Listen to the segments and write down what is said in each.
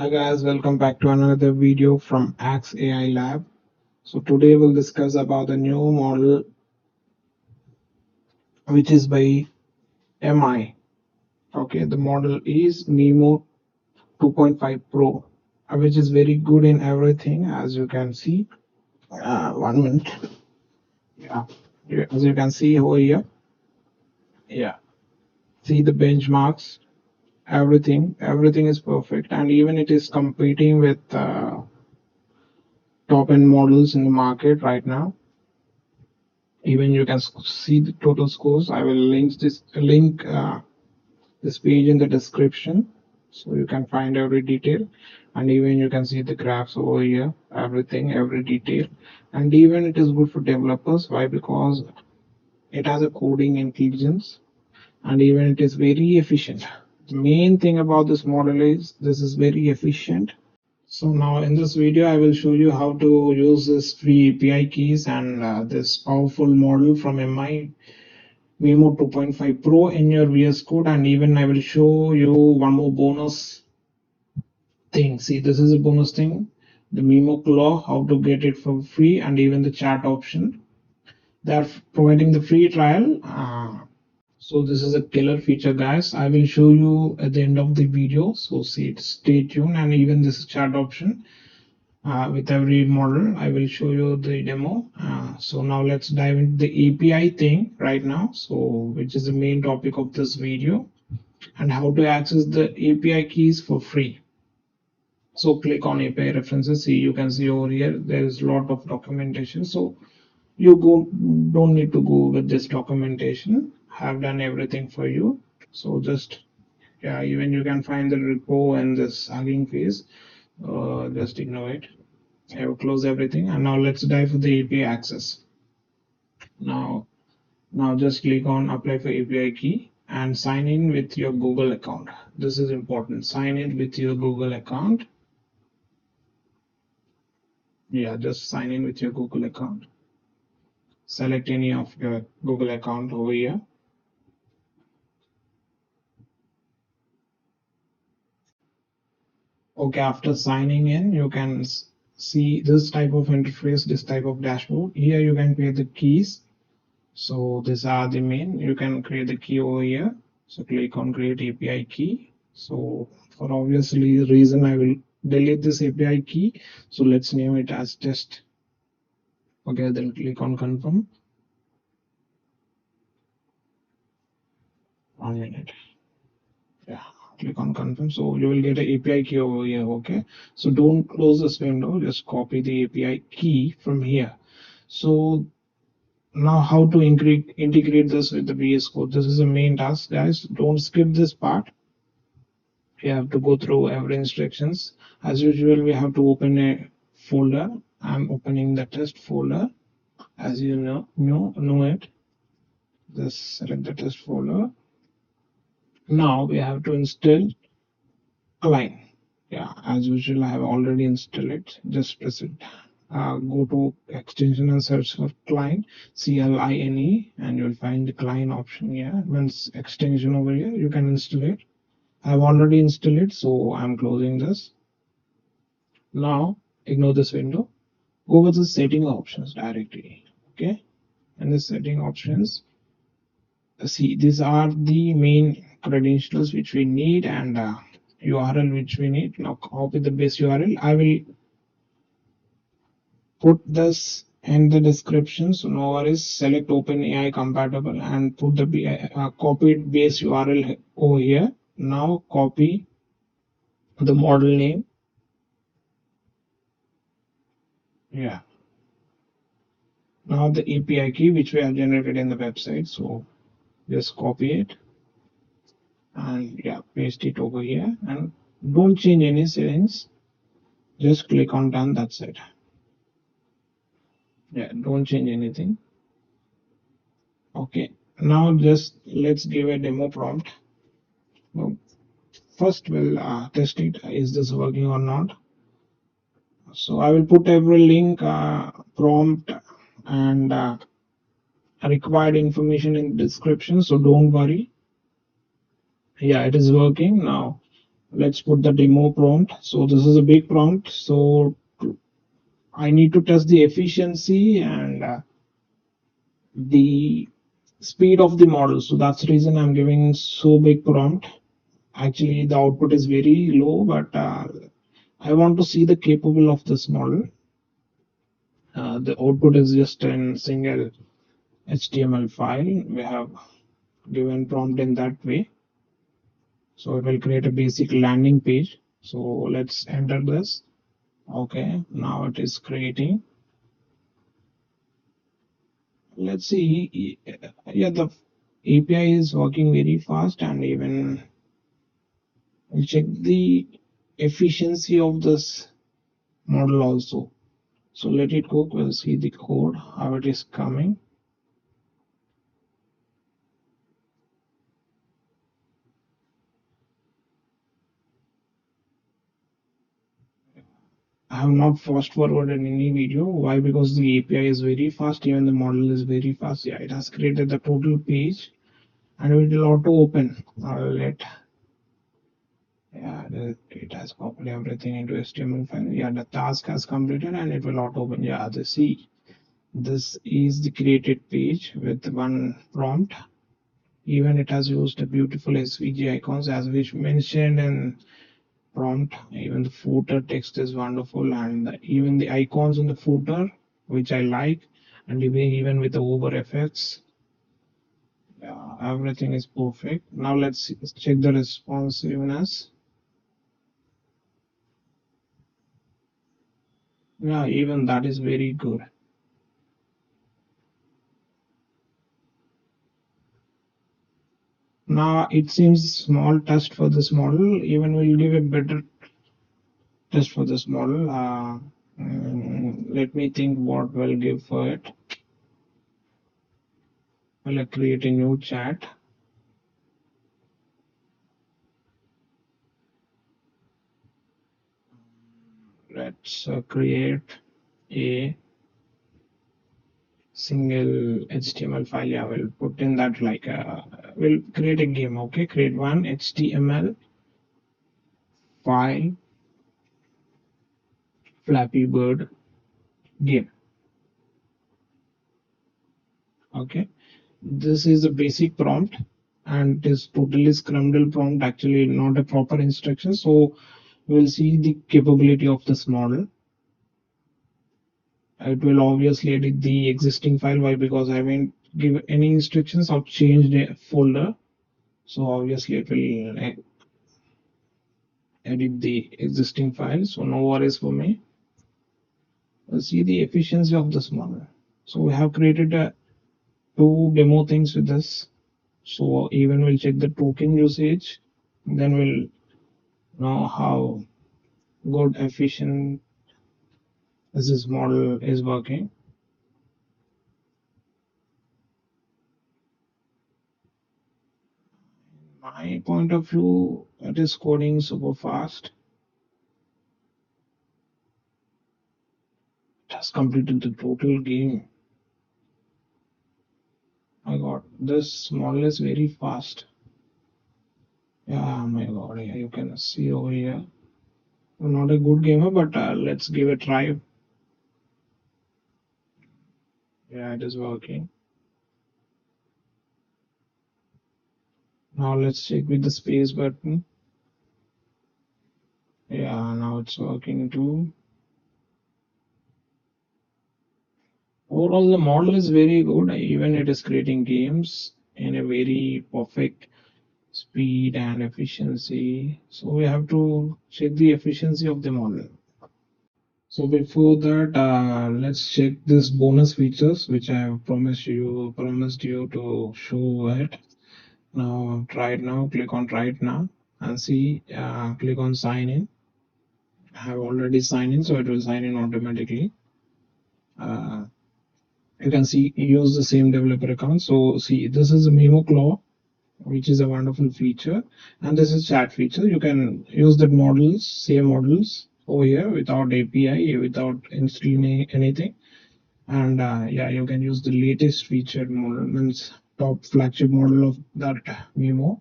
Hi guys, welcome back to another video from Axe AI Lab. So today we'll discuss about the new model which is by MI. Okay, the model is MiMo 2.5 Pro, which is very good in everything, as you can see. 1 minute. Yeah, as you can see over here. Yeah, see the benchmarks. Everything is perfect, and even it is competing with top end models in the market right now. Even you can see the total scores. I will link this page in the description, so you can find every detail, and even you can see the graphs over here, every detail. And even it is good for developers. Why? Because it has a coding intelligence, and even it is very efficient. The main thing about this model is this is very efficient. So now in this video I will show you how to use this free API keys and this powerful model from MI MiMo 2.5 Pro in your VS Code, and even I will show you one more bonus thing. See, this is a bonus thing, the MiMo Claw, how to get it for free, and even the chat option. They are providing the free trial. So this is a killer feature, guys. I will show you at the end of the video. So stay tuned, and even this chat option. With every model I will show you the demo. So now let's dive into the API thing right now, so which is the main topic of this video, and how to access the API keys for free. So click on API references. See, you can see over here there is a lot of documentation, so you don't need to go with this documentation. I have done everything for you. So just even you can find the repo and this Hugging Face. Just ignore it. I will close everything, and now let's dive for the API access. Now just click on apply for API key and sign in with your Google account. This is important. Sign in with your Google account. Yeah, just sign in with your Google account. Select any of your Google account over here. Okay, after signing in, you can see this type of interface, this type of dashboard. Here you can create the keys. So these are the main. You can create the key over here. So click on create API key. So for obviously reason I will delete this API key. So let's name it as test. Okay, then click on confirm. 1 minute. Yeah, click on confirm. So you will get an API key over here. Okay, so don't close this window, just copy the API key from here. So now how to integrate this with the VS Code. This is the main task, guys. Don't skip this part. You have to go through every instructions. As usual, we have to open a folder. I'm opening the test folder. As you know it. Just select the test folder. Now we have to install Cline. Yeah, as usual, I have already installed it. Just press it. Go to extension and search for Cline, CLINE, and you'll find the Cline option here. Once extension over here, you can install it. I've already installed it, so I'm closing this. Now ignore this window. Go with the setting options directly. Okay, and the setting options. See, these are the main credentials which we need, and URL which we need. Now copy the base URL. I will put this in the description, so no worries. Select OpenAI compatible and put the copied base URL over here. Now copy the model name. Yeah. Now the API key which we have generated in the website. So just copy it and paste it over here, and don't change any settings. Just click on done. That's it. Yeah, don't change anything. Okay, now just let's give a demo prompt. Well, first we'll test it. Is this working or not? So I will put every link, prompt, and required information in the description, so don't worry. Yeah, it is working now. Let's put the demo prompt. So this is a big prompt, so I need to test the efficiency and the speed of the model. So that's the reason I'm giving so big prompt. Actually the output is very low, but I want to see the capable of this model. The output is just in single HTML file. We have given prompt in that way, so it will create a basic landing page. So let's enter this. Okay, now it is creating. Let's see. Yeah, the API is working very fast, and even we'll check the efficiency of this model also. So let it go. We'll see the code, how it is coming. I have not fast forwarded any video. Why? Because the API is very fast, even the model is very fast. Yeah, it has created the total page and it will auto open. Yeah, it has copied everything into HTML file. Yeah, the task has completed and it will auto open. Yeah, see, this is the created page with one prompt. Even it has used a beautiful SVG icons as we mentioned in prompt. Even the footer text is wonderful, and even the icons in the footer, which I like, and even with the over effects, everything is perfect. Now let's check the responsiveness. Yeah, even that is very good. Now it seems small test for this model. Even we'll give a better test for this model. Let me think what we'll give for it. We'll create a new chat. Let's create a single HTML file. Yeah, we'll put in that like we'll create a game. Okay, create one HTML file Flappy Bird game. Okay, this is a basic prompt and it is totally scrambled prompt, actually not a proper instruction. So we'll see the capability of this model. It will obviously edit the existing file. Why? Because I haven't given any instructions or changed a folder. So obviously it will edit the existing file. So no worries for me. Let's see the efficiency of this model. So we have created two demo things with this. So even we'll check the token usage. Then we'll know how good efficient this model is working. My point of view, it is coding super fast. It has completed the total game. My god, this model is very fast. Yeah, my god, yeah, you can see over here. I'm not a good gamer, but let's give a try. Yeah, it is working. Now let's check with the space button. Yeah, now it's working too. Overall, the model is very good. Even it is creating games in a very perfect speed and efficiency. So we have to check the efficiency of the model. So before that, let's check this bonus features which I have promised you to show it. Now try it now. Click on try it now and see. Click on sign in. I have already signed in, so it will sign in automatically. You can see use the same developer account. So see, this is a MiMo Claw, which is a wonderful feature, and this is chat feature. You can use the models, same models over here without API, without installing anything. And yeah, you can use the latest featured model, means top flagship model of that MiMo.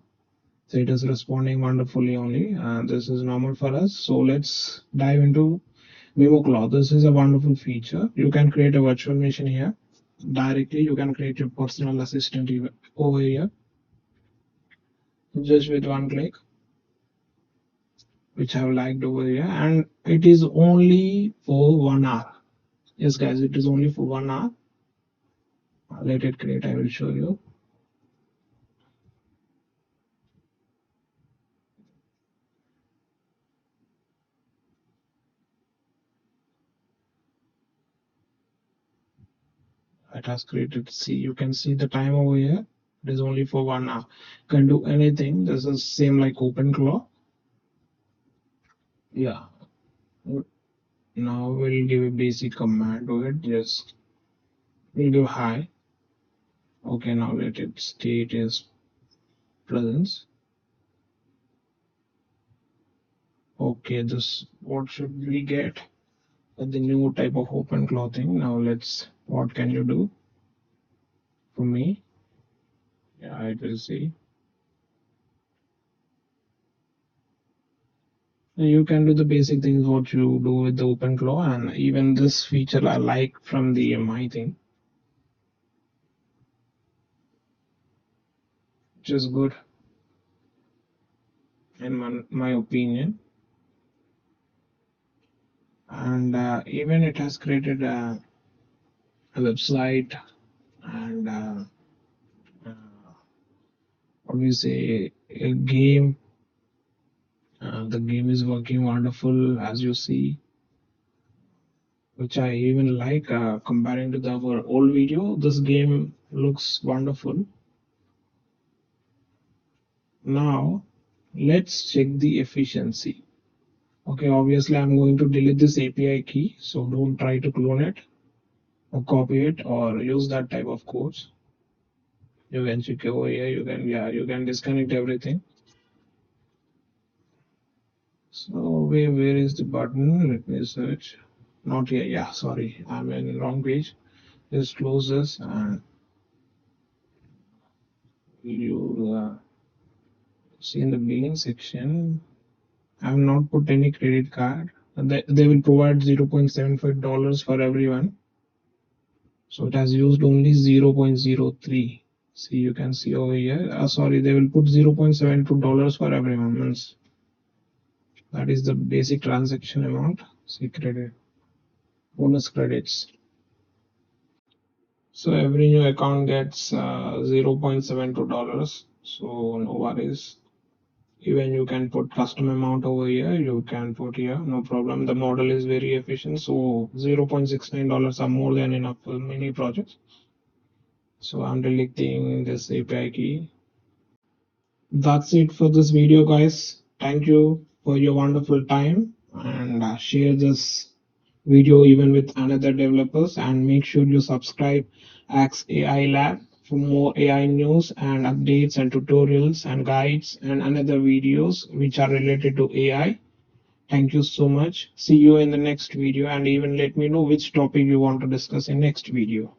So it is responding wonderfully only. This is normal for us. So let's dive into MiMo Claw. This is a wonderful feature. You can create a virtual machine here. Directly, you can create your personal assistant over here just with one click, which I have liked over here. And it is only for 1 hour. Yes, guys, it is only for 1 hour. Let it create. I will show you. It has created. See, you can see the time over here. It is only for 1 hour. You can do anything. This is same like OpenClaw. Yeah. Now we'll give a basic command to it. Just we'll give hi. Okay, now let it state its presence. Okay, this what should we get? The new type of OpenClaw thing. Now let's. What can you do for me? Yeah, I will see. You can do the basic things what you do with the OpenClaw, and even this feature I like from the MI thing, which is good in my opinion. And even it has created a website and uh, what we say a game. The game is working wonderful as you see, which I even like comparing to our old video. This game looks wonderful. Now let's check the efficiency. Okay, obviously I'm going to delete this API key, so don't try to clone it or copy it or use that type of codes. You can check over here, you can disconnect everything. So where is the button? Let me search. Not here. Yeah, sorry, I'm in the wrong page. Just close this and you see in the billing section. I have not put any credit card. They will provide $0.75 for everyone. So it has used only 0.03. See, you can see over here. Sorry, they will put $0.72 for everyone. Means that is the basic transaction amount. See, credit, bonus credits. So every new account gets $0.72. So no worries. Even you can put custom amount over here. You can put here, no problem. The model is very efficient. So $0.69 are more than enough for many projects. So I'm deleting this API key. That's it for this video, guys. Thank you for your wonderful time, and share this video even with another developers, and make sure you subscribe Axe AI Lab for more AI news and updates and tutorials and guides and another videos which are related to AI. Thank you so much. See you in the next video, and even let me know which topic you want to discuss in next video.